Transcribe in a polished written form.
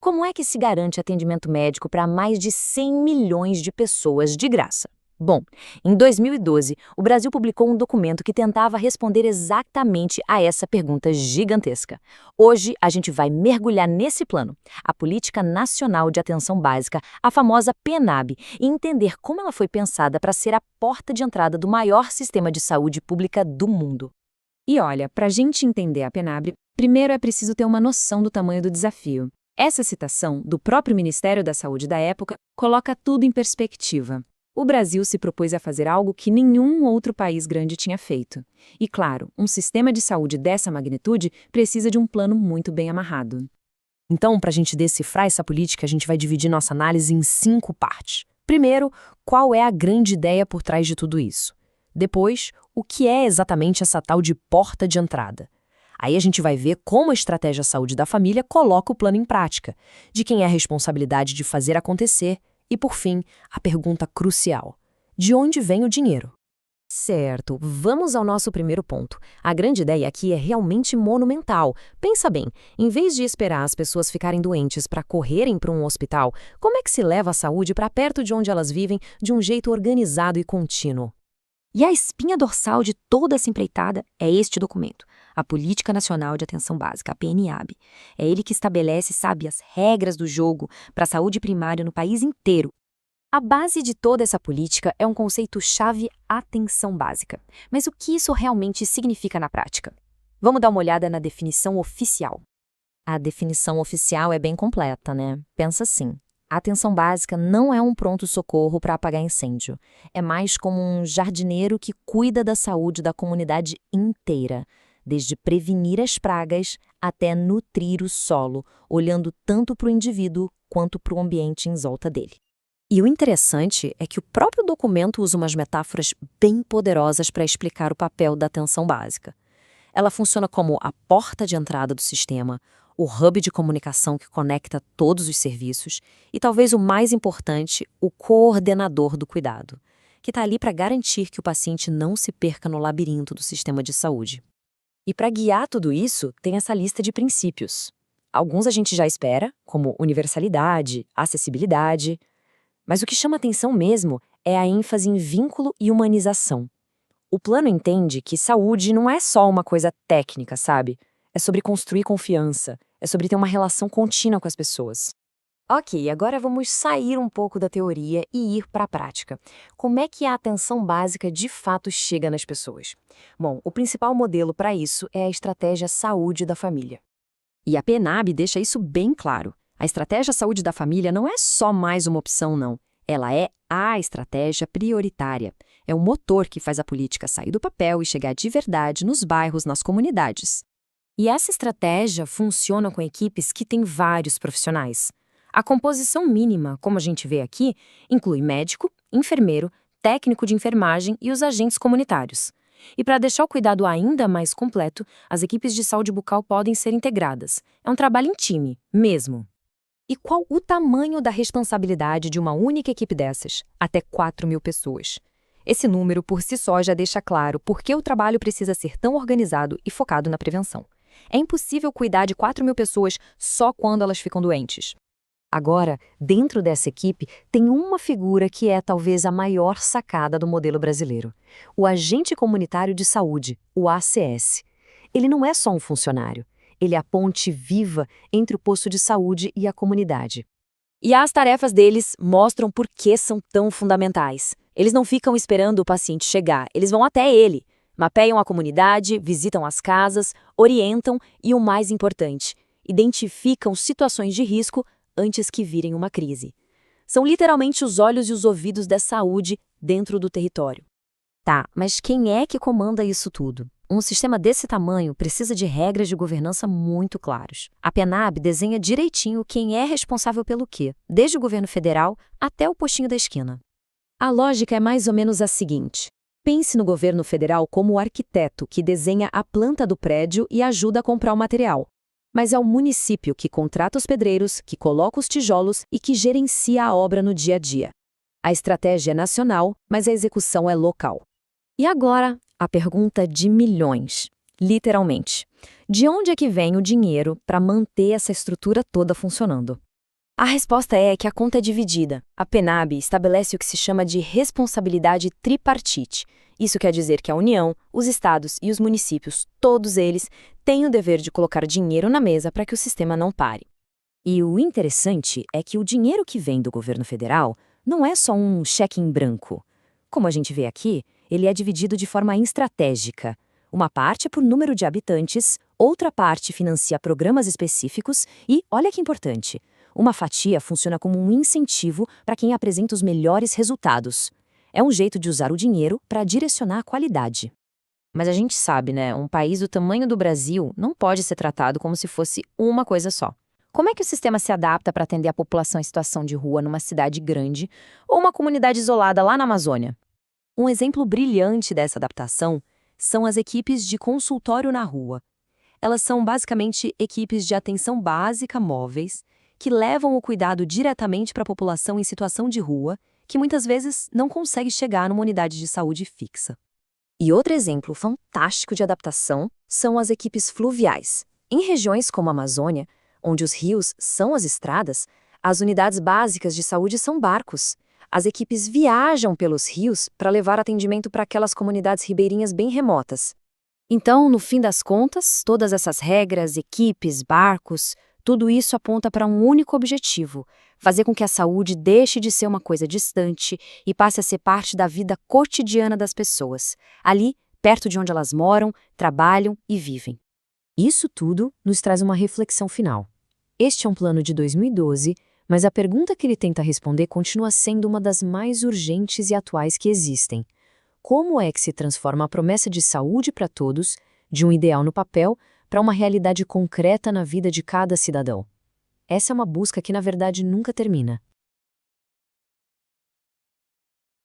Como é que se garante atendimento médico para mais de 100 milhões de pessoas de graça? Bom, em 2012, o Brasil publicou um documento que tentava responder exatamente a essa pergunta gigantesca. Hoje, a gente vai mergulhar nesse plano, a Política Nacional de Atenção Básica, a famosa PNAB, e entender como ela foi pensada para ser a porta de entrada do maior sistema de saúde pública do mundo. E olha, para a gente entender a PNAB, primeiro é preciso ter uma noção do tamanho do desafio. Essa citação, do próprio Ministério da Saúde da época, coloca tudo em perspectiva. O Brasil se propôs a fazer algo que nenhum outro país grande tinha feito. E claro, um sistema de saúde dessa magnitude precisa de um plano muito bem amarrado. Então, para a gente decifrar essa política, a gente vai dividir nossa análise em 5 partes. Primeiro, qual é a grande ideia por trás de tudo isso? Depois, o que é exatamente essa tal de porta de entrada? Aí a gente vai ver como a estratégia saúde da família coloca o plano em prática, de quem é a responsabilidade de fazer acontecer e, por fim, a pergunta crucial: de onde vem o dinheiro? Certo, vamos ao nosso primeiro ponto. A grande ideia aqui é realmente monumental. Pensa bem, em vez de esperar as pessoas ficarem doentes para correrem para um hospital, como é que se leva a saúde para perto de onde elas vivem de um jeito organizado e contínuo? E a espinha dorsal de toda essa empreitada é este documento, a Política Nacional de Atenção Básica, a PNAB. É ele que estabelece, sabe, as regras do jogo para a saúde primária no país inteiro. A base de toda essa política é um conceito-chave: atenção básica. Mas o que isso realmente significa na prática? Vamos dar uma olhada na definição oficial. A definição oficial é bem completa, né? Pensa assim: a atenção básica não é um pronto-socorro para apagar incêndio. É mais como um jardineiro que cuida da saúde da comunidade inteira, desde prevenir as pragas até nutrir o solo, olhando tanto para o indivíduo quanto para o ambiente em volta dele. E o interessante é que o próprio documento usa umas metáforas bem poderosas para explicar o papel da atenção básica. Ela funciona como a porta de entrada do sistema, o hub de comunicação que conecta todos os serviços e, talvez o mais importante, o coordenador do cuidado, que está ali para garantir que o paciente não se perca no labirinto do sistema de saúde. E para guiar tudo isso, tem essa lista de princípios. Alguns a gente já espera, como universalidade, acessibilidade, mas o que chama atenção mesmo é a ênfase em vínculo e humanização. O plano entende que saúde não é só uma coisa técnica, sabe? É sobre construir confiança, é sobre ter uma relação contínua com as pessoas. Ok, agora vamos sair um pouco da teoria e ir para a prática. Como é que a atenção básica de fato chega nas pessoas? Bom, o principal modelo para isso é a estratégia saúde da família. E a PNAB deixa isso bem claro. A estratégia saúde da família não é só mais uma opção, não. Ela é a estratégia prioritária. É o motor que faz a política sair do papel e chegar de verdade nos bairros, nas comunidades. E essa estratégia funciona com equipes que têm vários profissionais. A composição mínima, como a gente vê aqui, inclui médico, enfermeiro, técnico de enfermagem e os agentes comunitários. E para deixar o cuidado ainda mais completo, as equipes de saúde bucal podem ser integradas. É um trabalho em time, mesmo. E qual o tamanho da responsabilidade de uma única equipe dessas? Até 4.000 pessoas. Esse número, por si só, já deixa claro por que o trabalho precisa ser tão organizado e focado na prevenção. É impossível cuidar de 4.000 pessoas só quando elas ficam doentes. Agora, dentro dessa equipe, tem uma figura que é talvez a maior sacada do modelo brasileiro: o Agente Comunitário de Saúde, o ACS. Ele não é só um funcionário. Ele é a ponte viva entre o posto de saúde e a comunidade. E as tarefas deles mostram por que são tão fundamentais. Eles não ficam esperando o paciente chegar, eles vão até ele. Mapeiam a comunidade, visitam as casas, orientam e, o mais importante, identificam situações de risco antes que virem uma crise. São literalmente os olhos e os ouvidos da saúde dentro do território. Tá, mas quem é que comanda isso tudo? Um sistema desse tamanho precisa de regras de governança muito claras. A PNAB desenha direitinho quem é responsável pelo quê, desde o governo federal até o postinho da esquina. A lógica é mais ou menos a seguinte: pense no governo federal como o arquiteto que desenha a planta do prédio e ajuda a comprar o material. Mas é o município que contrata os pedreiros, que coloca os tijolos e que gerencia a obra no dia a dia. A estratégia é nacional, mas a execução é local. E agora, a pergunta de milhões, literalmente. De onde é que vem o dinheiro para manter essa estrutura toda funcionando? A resposta é que a conta é dividida. A PNAB estabelece o que se chama de responsabilidade tripartite. Isso quer dizer que a União, os estados e os municípios, todos eles, têm o dever de colocar dinheiro na mesa para que o sistema não pare. E o interessante é que o dinheiro que vem do governo federal não é só um cheque em branco. Como a gente vê aqui, ele é dividido de forma estratégica. Uma parte é por número de habitantes, outra parte financia programas específicos e, olha que importante, uma fatia funciona como um incentivo para quem apresenta os melhores resultados. É um jeito de usar o dinheiro para direcionar a qualidade. Mas a gente sabe, né? Um país do tamanho do Brasil não pode ser tratado como se fosse uma coisa só. Como é que o sistema se adapta para atender a população em situação de rua numa cidade grande ou uma comunidade isolada lá na Amazônia? Um exemplo brilhante dessa adaptação são as equipes de consultório na rua. Elas são basicamente equipes de atenção básica móveis que levam o cuidado diretamente para a população em situação de rua, que muitas vezes não consegue chegar numa unidade de saúde fixa. E outro exemplo fantástico de adaptação são as equipes fluviais. Em regiões como a Amazônia, onde os rios são as estradas, as unidades básicas de saúde são barcos. As equipes viajam pelos rios para levar atendimento para aquelas comunidades ribeirinhas bem remotas. Então, no fim das contas, todas essas regras, equipes, barcos, tudo isso aponta para um único objetivo: fazer com que a saúde deixe de ser uma coisa distante e passe a ser parte da vida cotidiana das pessoas, ali, perto de onde elas moram, trabalham e vivem. Isso tudo nos traz uma reflexão final. Este é um plano de 2012, mas a pergunta que ele tenta responder continua sendo uma das mais urgentes e atuais que existem. Como é que se transforma a promessa de saúde para todos, de um ideal no papel, para uma realidade concreta na vida de cada cidadão? Essa é uma busca que, na verdade, nunca termina.